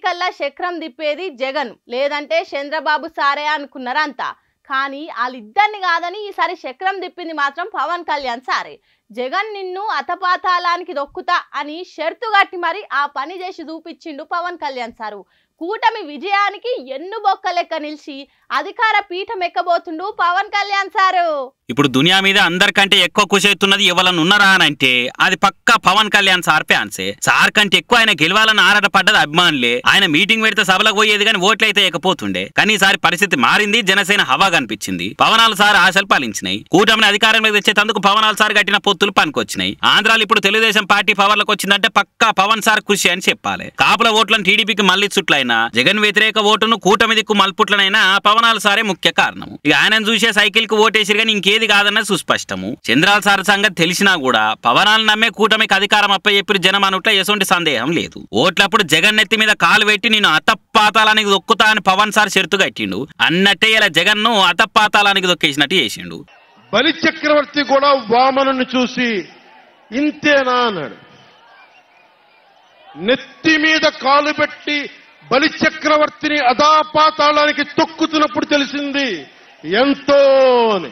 ఎన్నికల్లో చక్రం తిప్పేది జగన్ లేదంటే చంద్రబాబు సారే అనుకున్నారంతా. కానీ వాళ్ళిద్దరిని కాదని ఈసారి చక్రం తిప్పింది మాత్రం పవన్ కళ్యాణ్ సారే. జగన్ నిన్ను అతపాతాళానికి దొక్కుతా అని షరతు కట్టి మరి ఆ పని చేసి చూపించిండు పవన్ కళ్యాణ్ సారు. కూటమి విజయానికి ఎన్ను బొక్క లెక్క నిలిచి అధికార పీఠం ఎక్కబోతుండు పవన్ కళ్యాణ్ సారు. ఇప్పుడు దునియా మీద అందరికంటే ఎక్కువ ఖుషి అవుతున్నది ఎవరన్నా ఉన్నారా అని అంటే అది పక్కా పవన్ కళ్యాణ్ సార్ ఫ్యాన్సే. సార్ కంటే ఎక్కువ ఆయన గెలవాలని ఆరాట పడ్డది అభిమానులే. ఆయన మీటింగ్ పెడితే సభలకు పోయేది కానీ ఓట్లయితే ఎక్కపోతుండే. కానీ ఈసారి పరిస్థితి మారింది. జనసేన హవా కనిపించింది. పవనాలు సార్ ఆశలు పాలించినాయి. కూటమిని అధికారంలోకి తెచ్చేందుకు పవనాలు సార్ కట్టిన పొత్తులు పనికొచ్చినాయి. ఆంధ్రాలో ఇప్పుడు తెలుగుదేశం పార్టీ పవర్లకు వచ్చిందంటే పక్కా పవన్ సార్ కృషి అని చెప్పాలి. కాపుల ఓట్లను టీడీపీకి మళ్లీ చుట్లైనా జగన్ వ్యతిరేక ఓటును కూటమి దిక్కు మల్పుట్లనైనా పవనాలు సారే ముఖ్య కారణం. ఇక ఆయనను చూసే సైకిల్ కు ఓటేసిరు కానీ ఇంకేది కాదన్నది సుస్పష్టము. చంద్రాల సార్ సంగతి తెలిసినా కూడా పవనాలు నమ్మే కూటమికి అధికారం అప్పచెప్పిన జనం అనుట్ల ఎటువంటి సందేహం లేదు. ఓట్లప్పుడు జగన్ నెత్తి మీద కాలు పెట్టి నేను అతపాతాలానికి దొక్కుతా అని పవన్ సార్ షరతు కట్టిండు. అన్నట్టే ఇలా జగన్ ను అతపాతాలానికి దొక్కేసినట్టు చేసిండు. బలి చక్రవర్తి కూడా వామనుని చూసి ఇంతేనా అన్నాడు. నెత్తి మీద కాలు పెట్టి బలి చక్రవర్తిని అధాపాతాళానికి తొక్కుతున్నప్పుడు తెలిసింది ఎంతో అని.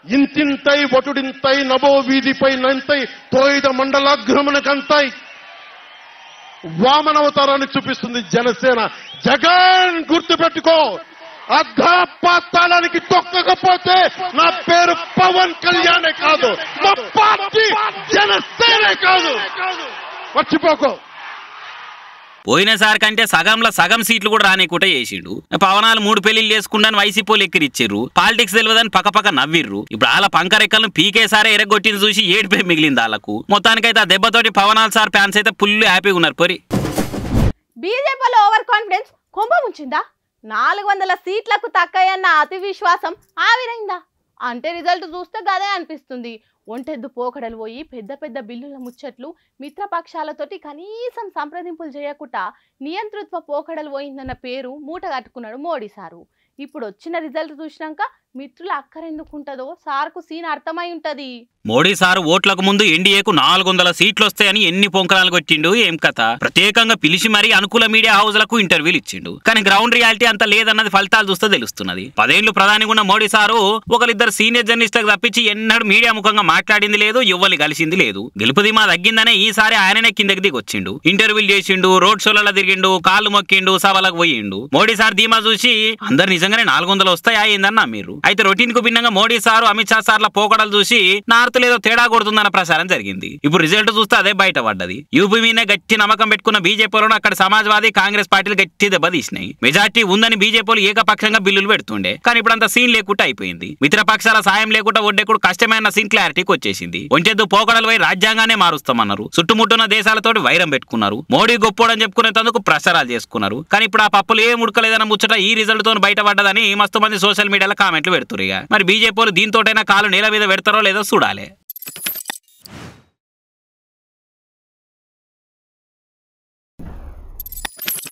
ఇంతింతై వటుడింతై నభో వీధిపై నంతై తోయిద మండలాగ్రమునకంతై వామనవతారాన్ని చూపిస్తుంది జనసేన. జగన్ గుర్తుపెట్టుకో, అధాపాతాళానికి తొక్కకపోతే నా పేరు పవన్ కళ్యాణే కాదు, మా పార్టీ జనసేనే కాదు, మర్చిపోకో. పోయినసారి కంటే సగంలో సగం సీట్లు కూడా రానికుంటే చేసిండు. పవనాలు 3 పెళ్లిళ్ళు చేసుకుంటాను వైసీపీలు ఎక్కిరిచ్చిర్రు. పాలిటిక్స్ తెలియదని పక్క నవ్విర్రు. ఇప్పుడు వాళ్ళ పంకరెక్కలను పీకేసారే ఎరగొట్టింది చూసి ఏడుపే మిగిలింది వాళ్ళకు. మొత్తానికైతే ఆ దెబ్బతోటి పవనాలు సార్ ఫ్యాన్స్ అయితే ఫుల్ హ్యాపీగా ఉన్నారు. పొరి బీజేపీలో ఓవర్ కాన్ఫిడెన్స్ కొంప ముంచిందా? 400 సీట్లకు తక్కయన్న అతి విశ్వాసం ఆవిరైందా అంటే రిజల్ట్ చూస్తే గదే అనిపిస్తుంది. ఒంటెద్దు పోకడలు పోయి పెద్ద పెద్ద బిల్లుల ముచ్చట్లు మిత్రపక్షాలతోటి కనీసం సంప్రదింపులు చేయకుండా నియంతృత్వ పోకడలు పోయిందన్న పేరు మూట కట్టుకున్నాడు మోడీ సారు. ఇప్పుడు వచ్చిన రిజల్ట్ చూసినాక మిత్రుల అక్కరెందుకుంటదో సార్కు సీన్ అర్థమై ఉంటది. మోడీ సార్ ఓట్లకు ముందు ఎన్డీఏకు 400 సీట్లు వస్తాయని ఎన్ని పొంకరాలు కొట్టిండు ఏం కథ. ప్రత్యేకంగా పిలిచి మరీ అనుకూల మీడియా హౌస్లకు ఇంటర్వ్యూలు ఇచ్చిండు. కానీ గ్రౌండ్ రియాలిటీ అంత లేదన్నది ఫలితాలు చూస్తే తెలుస్తున్నది. 10 ఏళ్లు ప్రధానిగా ఉన్న మోడీ సారు ఒకరిద్దరు సీనియర్ జర్నలిస్టులకు తప్పించి ఎన్నడూ మీడియా ముఖంగా మాట్లాడింది లేదు, ఎవ్వరి కలిసింది లేదు. గెలుపు ధీమా తగ్గిందనే ఈసారి ఆయననే కిందకి దిగి వచ్చిండు. ఇంటర్వ్యూలు చేసిండు, రోడ్ షోలలో తిరిగిండు, కాళ్ళు మొక్కిండు, సభలకు పోయిండు. మోడీ సార్ ధీమా చూసి అందరు నిజంగానే 400 వస్తాయా ఏందన్నా మీరు. అయితే రొటీన్ కు భిన్నంగా మోడీ సారు అమిత్ షా సార్ల పోకడలు చూసి నార్త్ లేదో తేడా కొడుతుందన్న ప్రచారం జరిగింది. ఇప్పుడు రిజల్ట్ చూస్తే అదే బయటపడ్డది. యూపీ మీదే గట్టి నమ్మకం పెట్టుకున్న బీజేపీలను అక్కడ సమాజ్వాదీ కాంగ్రెస్ పార్టీలు గట్టి దెబ్బతీసినాయి. మెజార్టీ ఉందని బీజేపీలు ఏకపక్షంగా బిల్లులు పెడుతుండే. కానీ ఇప్పుడు అంత సీన్ లేకుండా అయిపోయింది. మిత్రపక్షాల సాయం లేకుండా ఒడ్డెక్కుడు కష్టమైన సీన్ క్లారిటీకి వచ్చేసింది. ఒంటెద్దు పోకడలు పోయి రాజ్యాంగానే మారుస్తామన్నారు. చుట్టుముట్టున్న దేశాలతోటి వైరం పెట్టుకున్నారు. మోడీ గొప్పోడని చెప్పుకునేందుకు ప్రచారాలు చేసుకున్నారు. కానీ ఇప్పుడు ఆ పప్పులు ఏం ఉడకలేదన్న ముచ్చట ఈ రిజల్ట్ తో బయటపడ్డదని మస్తు మంది సోషల్ మీడియాలో కామెంట్లు పెడుతున్నారు. మరి బీజేపీలు దీంతోటైనా కాలు నేల మీద పెడతారో లేదో చూడాలి.